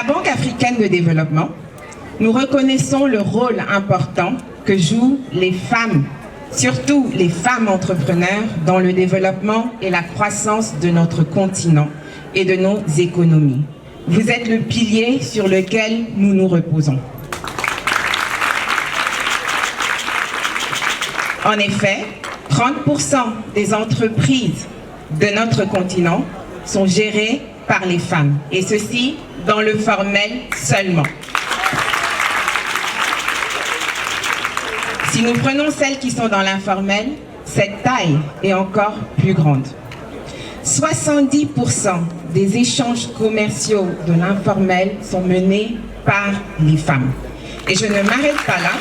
Banque africaine de développement, nous reconnaissons le rôle important que jouent les femmes, surtout les femmes entrepreneurs, dans le développement et la croissance de notre continent et de nos économies. Vous êtes le pilier sur lequel nous nous reposons. En effet, 30% des entreprises de notre continent sont gérées par les femmes, et ceci dans le formel seulement. Si nous prenons celles qui sont dans l'informel, cette taille est encore plus grande. 70% des échanges commerciaux de l'informel sont menés par les femmes. Et je ne m'arrête pas là.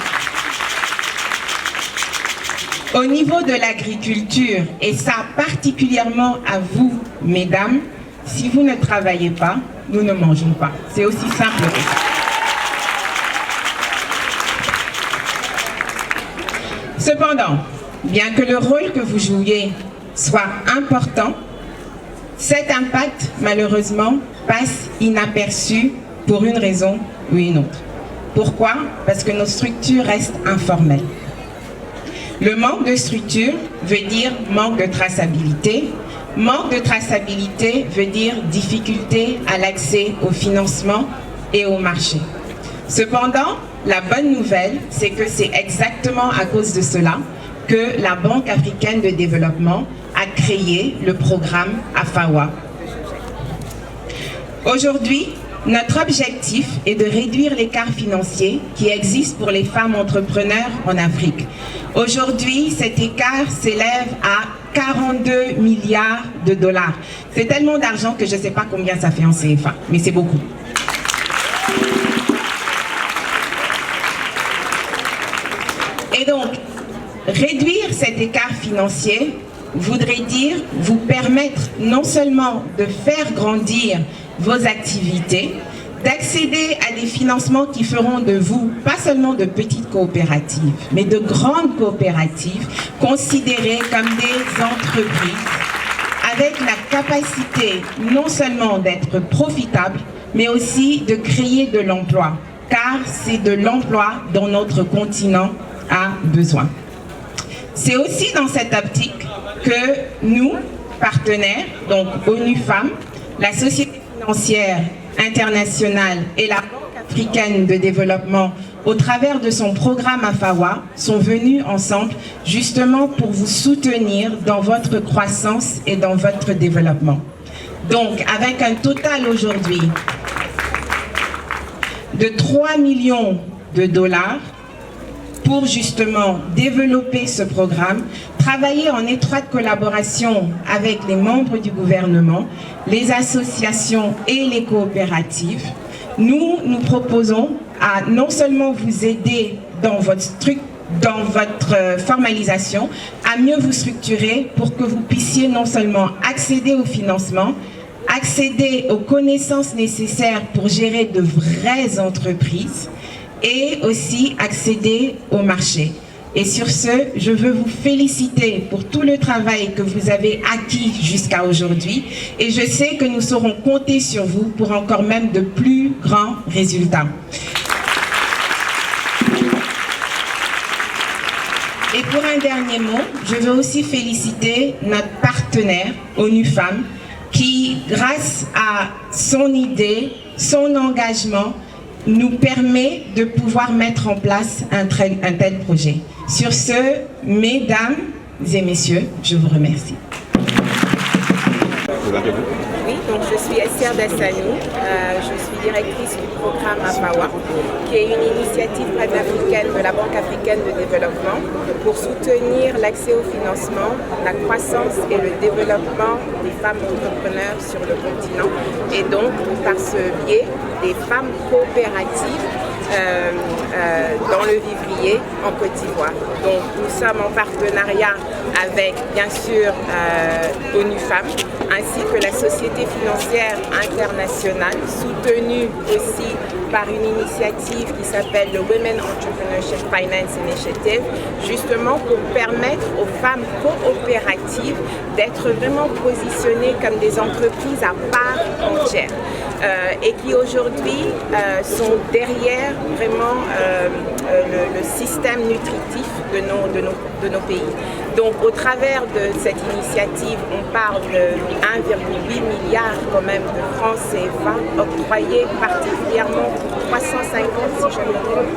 Au niveau de l'agriculture, et ça particulièrement à vous, mesdames, si vous ne travaillez pas, nous ne mangeons pas. C'est aussi simple que ça. Cependant, bien que le rôle que vous jouiez soit important, cet impact, malheureusement, passe inaperçu pour une raison ou une autre. Pourquoi? Parce que nos structures restent informelles. Le manque de structure veut dire manque de traçabilité. Manque de traçabilité veut dire difficulté à l'accès au financement et au marché. Cependant, la bonne nouvelle, c'est que c'est exactement à cause de cela que la Banque africaine de développement a créé le programme AFAWA. Aujourd'hui, notre objectif est de réduire l'écart financier qui existe pour les femmes entrepreneurs en Afrique. Aujourd'hui, cet écart s'élève à 42 milliards de dollars. C'est tellement d'argent que je ne sais pas combien ça fait en CFA, mais c'est beaucoup. Et donc, réduire cet écart financier voudrait dire vous permettre non seulement de faire grandir vos activités, d'accéder à des financements qui feront de vous, pas seulement de petites coopératives, mais de grandes coopératives considérées comme des entreprises avec la capacité non seulement d'être profitables, mais aussi de créer de l'emploi, car c'est de l'emploi dont notre continent a besoin. C'est aussi dans cette optique que nous, partenaires, donc ONU Femmes, la Société financière internationale et la Banque africaine de développement, au travers de son programme AFAWA, sont venus ensemble justement pour vous soutenir dans votre croissance et dans votre développement. Donc, avec un total aujourd'hui de 3 millions de dollars, pour justement développer ce programme, travailler en étroite collaboration avec les membres du gouvernement, les associations et les coopératives. Nous proposons à non seulement vous aider dans votre formalisation, à mieux vous structurer pour que vous puissiez non seulement accéder au financement, accéder aux connaissances nécessaires pour gérer de vraies entreprises, et aussi accéder au marché. Et sur ce, je veux vous féliciter pour tout le travail que vous avez acquis jusqu'à aujourd'hui. Et je sais que nous saurons compter sur vous pour encore même de plus grands résultats. Et pour un dernier mot, je veux aussi féliciter notre partenaire, ONU Femmes, qui, grâce à son idée, son engagement, nous permet de pouvoir mettre en place un tel projet. Sur ce, mesdames et messieurs, je vous remercie. Oui, donc je suis Esther Dassanou, je suis directrice du programme AFAWA, qui est une initiative panafricaine de la Banque africaine de développement pour soutenir l'accès au financement, la croissance et le développement des femmes entrepreneurs sur le continent, et donc par ce biais des femmes coopératives dans le vivrier en Côte d'Ivoire. Donc nous sommes en partenariat avec bien sûr ONU Femmes ainsi que la Société financière internationale, soutenue aussi par une initiative qui s'appelle le Women Entrepreneurship Finance Initiative, justement pour permettre aux femmes coopératives d'être vraiment positionnées comme des entreprises à part entière. et qui aujourd'hui sont derrière vraiment le système nutritif de nos pays. Donc au travers de cette initiative, on parle de 1,8 milliard quand même de francs CFA octroyés particulièrement pour 350, si je me trompe,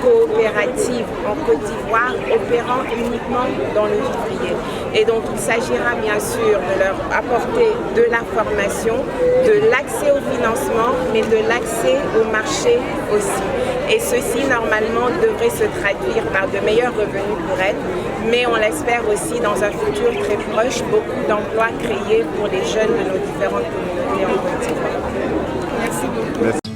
coopératives en Côte d'Ivoire opérant uniquement dans le vivrier. Et donc il s'agira bien sûr de leur apporter de la formation, de l'accès au financement, mais de l'accès au marché aussi. Et ceci normalement devrait se traduire par de meilleurs revenus pour elles, mais on l'espère aussi dans un futur très proche, beaucoup d'emplois créés pour les jeunes de nos différentes communautés en Côte d'Ivoire. Merci beaucoup. Merci.